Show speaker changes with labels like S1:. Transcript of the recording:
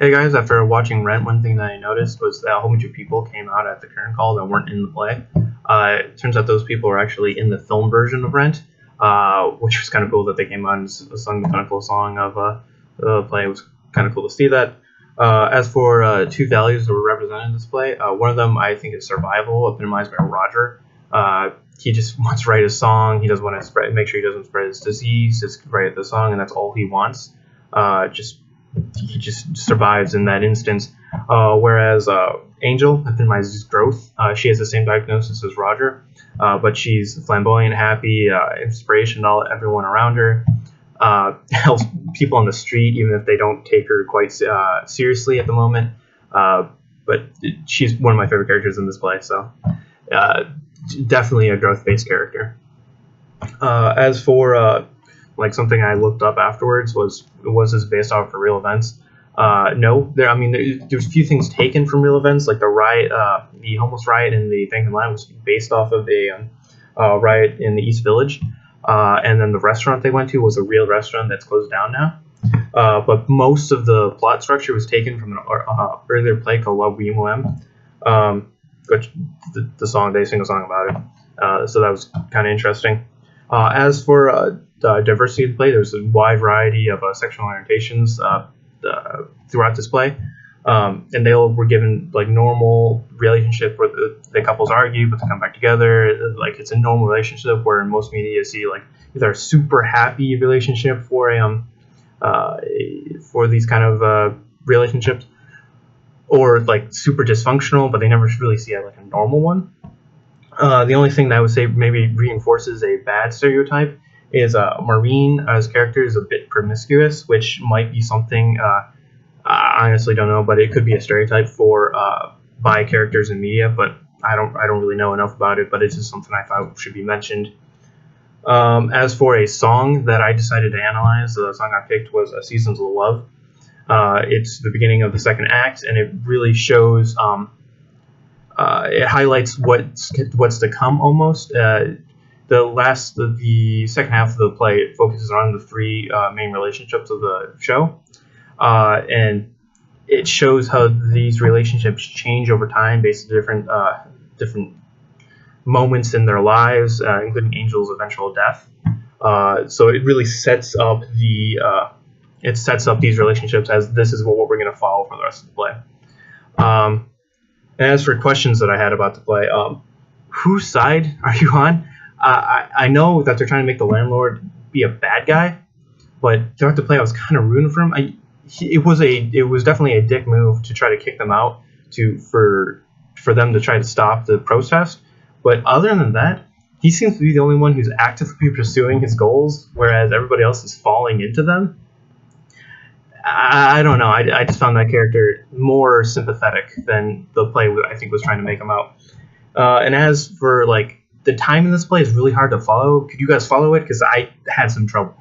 S1: Hey guys, after watching Rent, one thing that I noticed was that a whole bunch of people came out at the curtain call that weren't in the play. It turns out those people were actually in the film version of Rent, which was kind of cool that they came out and sung the kind of cool song of the play. It was kind of cool to see that. As for two values that were represented in this play, one of them I think is survival, epitomized by Roger. He just wants to write a song. He doesn't want to make sure he doesn't spread his disease. Just write the song, and that's all he wants. He just survives in that instance. Whereas Angel epitomizes growth. She has the same diagnosis as Roger, but she's flamboyant, happy, inspiration to everyone around her. Helps people on the street, even if they don't take her quite seriously at the moment. But she's one of my favorite characters in this play, so definitely a growth-based character. As for something I looked up afterwards was this based off of real events? No, there's a few things taken from real events, like the riot, the homeless riot in the Van Line was based off of a riot in the East Village, and then the restaurant they went to was a real restaurant that's closed down now. But most of the plot structure was taken from an earlier play called La Vie Moemme, which the song they sing a song about it. So that was kind of interesting. As for diversity of the play, there's a wide variety of sexual orientations throughout this play, and they all were given like normal relationship where the couples argue but they come back together. Like it's a normal relationship, where in most media you see like either a super happy relationship for these kind of relationships, or like super dysfunctional, but they never really see like a normal one. The only thing that I would say maybe reinforces a bad stereotype is Maureen as character is a bit promiscuous, which might be something I honestly don't know, but it could be a stereotype for bi characters in media. But I don't really know enough about it. But it's just something I thought should be mentioned. As for a song that I decided to analyze, the song I picked was "Seasons of Love." It's the beginning of the second act, and it really shows. It highlights what's to come almost. The second half of the play focuses on the three main relationships of the show, and it shows how these relationships change over time based on different moments in their lives, including Angel's eventual death. So it really sets up these relationships as this is what we're going to follow for the rest of the play. And as for questions that I had about the play, whose side are you on? I know that they're trying to make the landlord be a bad guy, but throughout the play I was kind of rooting for him. It was definitely a dick move to try to kick them out for them to try to stop the protest. But other than that, he seems to be the only one who's actively pursuing his goals, whereas everybody else is falling into them. I don't know. I just found that character more sympathetic than the play I think was trying to make him out. And as for like the time in this play is really hard to follow. Could you guys follow it? Because I had some trouble.